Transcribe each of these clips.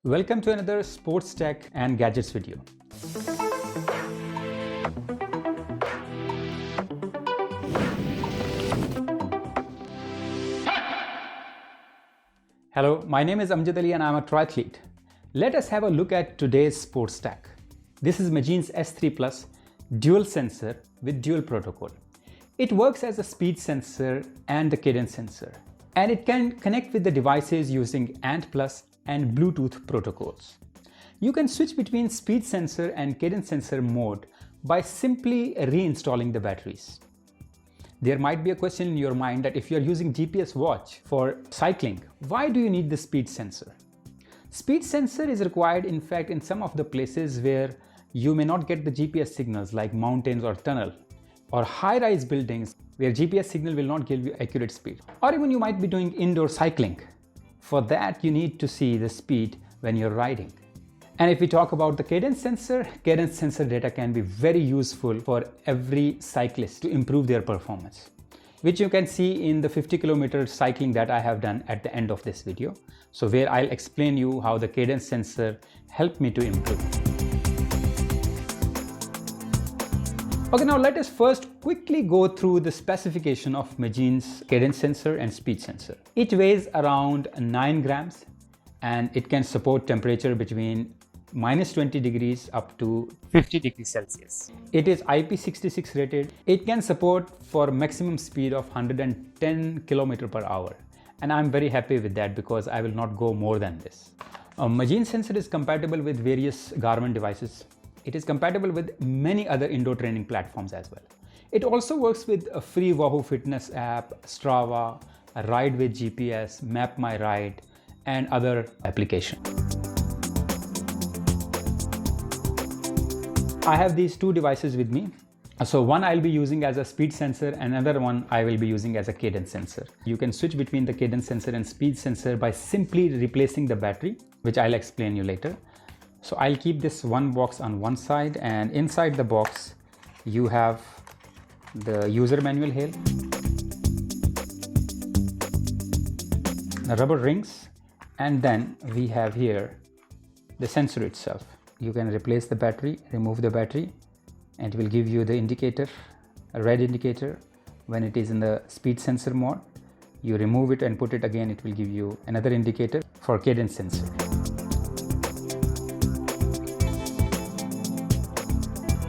Welcome to another sports tech and gadgets video. Hello, my name is Amjad Ali and I'm a triathlete. Let us have a look at today's sports tech. This is Magene's S3 Plus dual sensor with dual protocol. It works as a speed sensor and a cadence sensor, and it can connect with the devices using ANT+ and Bluetooth protocols. You can switch between speed sensor and cadence sensor mode by simply reinstalling the batteries. There might be a question in your mind that if you are using GPS watch for cycling, why do you need the speed sensor? Speed sensor is required in fact in some of the places where you may not get the GPS signals like mountains or tunnel or high-rise buildings where GPS signal will not give you accurate speed. Or even you might be doing indoor cycling. For that, you need to see the speed when you're riding. And if we talk about the cadence sensor data can be very useful for every cyclist to improve their performance, which you can see in the 50-kilometer cycling that I have done at the end of this video. So where I'll explain you how the cadence sensor helped me to improve. Okay, now let us first quickly go through the specification of Magene's cadence sensor and speed sensor. It weighs around 9 grams and it can support temperature between -20 degrees up to 50 degrees Celsius. It is IP66 rated. It can support for maximum speed of 110 km per hour. And I'm very happy with that because I will not go more than this. Magene sensor is compatible with various Garmin devices. It is compatible with many other indoor training platforms as well. It also works with a free Wahoo Fitness app, Strava, Ride with GPS, Map My Ride, and other applications. I have these two devices with me. So one I'll be using as a speed sensor, another one I will be using as a cadence sensor. You can switch between the cadence sensor and speed sensor by simply replacing the battery, which I'll explain you later. So I'll keep this one box on one side, and inside the box you have the user manual here, the rubber rings, and then we have here the sensor itself. You can replace the battery, remove the battery, and it will give you the indicator, a red indicator when it is in the speed sensor mode. You remove it and put it again, it will give you another indicator for cadence sensor.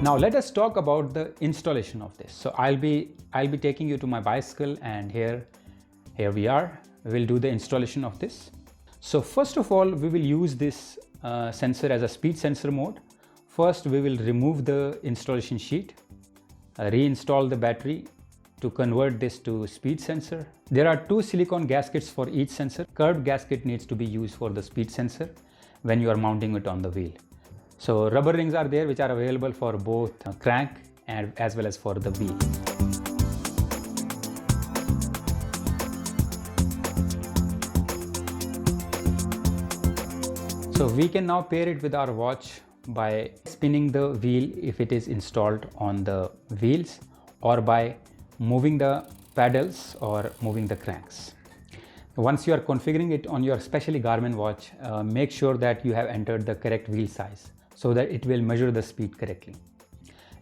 Now let us talk about the installation of this. So I'll be taking you to my bicycle, and here we are. We'll do the installation of this. So first of all, we will use this sensor as a speed sensor mode. First, we will remove the installation sheet, reinstall the battery to convert this to speed sensor. There are two silicone gaskets for each sensor. Curved gasket needs to be used for the speed sensor when you are mounting it on the wheel. So rubber rings are there which are available for both crank and as well as for the wheel. So we can now pair it with our watch by spinning the wheel if it is installed on the wheels, or by moving the pedals or moving the cranks. Once you are configuring it on your specially Garmin watch, make sure that you have entered the correct wheel size so that it will measure the speed correctly.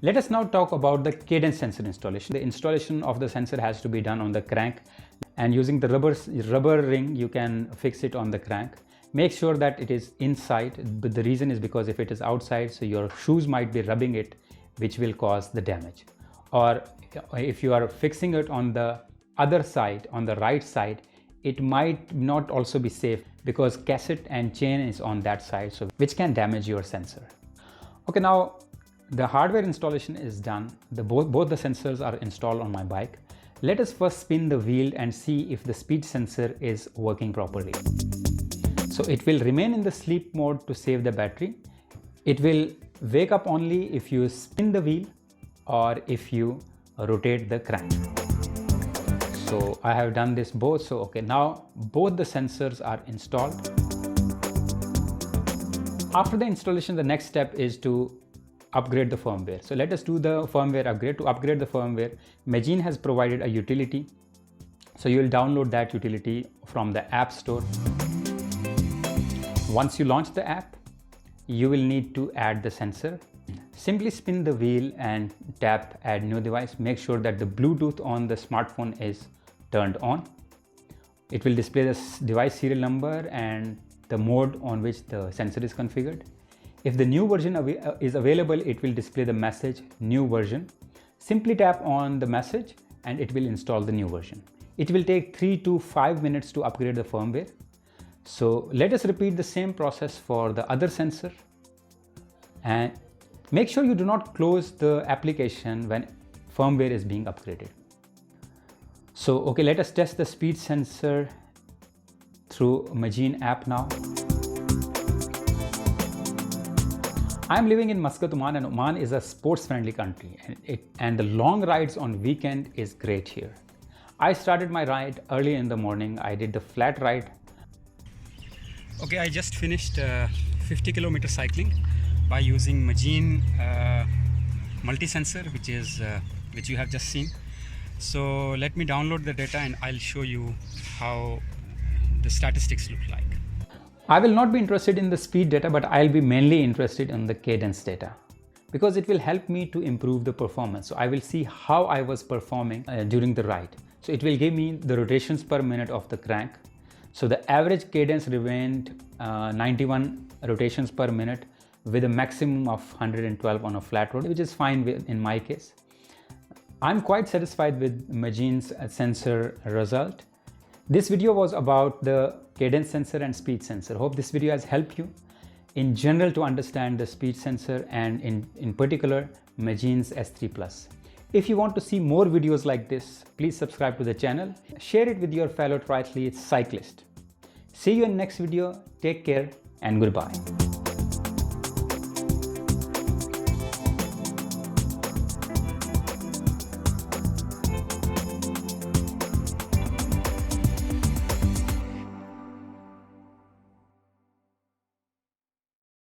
Let us now talk about the cadence sensor installation. The installation of the sensor has to be done on the crank, and using the rubber ring you can fix it on the crank. Make sure that it is inside, but the reason is because if it is outside, so your shoes might be rubbing it, which will cause the damage. Or if you are fixing it on the other side, on the right side, it might not also be safe because cassette and chain is on that side, so which can damage your sensor. Okay, now the hardware installation is done. Both the sensors are installed on my bike. Let us first spin the wheel and see if the speed sensor is working properly. So it will remain in the sleep mode to save the battery. It will wake up only if you spin the wheel or if you rotate the crank. So I have done this both. So okay, now both the sensors are installed. After the installation, the next step is to upgrade the firmware. So let us do the firmware upgrade. To upgrade the firmware, Magene has provided a utility. So you will download that utility from the App Store. Once you launch the app, you will need to add the sensor. Simply spin the wheel and tap add new device. Make sure that the Bluetooth on the smartphone is turned on. It will display the device serial number and the mode on which the sensor is configured. If the new version is available, it will display the message new version. Simply tap on the message and it will install the new version. It will take 3 to 5 minutes to upgrade the firmware. So let us repeat the same process for the other sensor, and make sure you do not close the application when firmware is being upgraded. So okay, let us test the speed sensor through Magene app now. I am living in Muscat, Oman, and Oman is a sports-friendly country, and the long rides on weekend is great here. I started my ride early in the morning. I did the flat ride. Okay, I just finished 50 kilometer cycling by using Magene multi-sensor, which you have just seen. So let me download the data and I'll show you how the statistics look like. I will not be interested in the speed data, but I'll be mainly interested in the cadence data because it will help me to improve the performance. So I will see how I was performing during the ride. So it will give me the rotations per minute of the crank. So the average cadence remained 91 rotations per minute with a maximum of 112 on a flat road, which is fine in my case. I'm quite satisfied with Magene's sensor result. This video was about the cadence sensor and speed sensor. Hope this video has helped you in general to understand the speed sensor and in particular Magene's S3+. If you want to see more videos like this, please subscribe to the channel. Share it with your fellow triathlete cyclist. See you in next video. Take care and goodbye.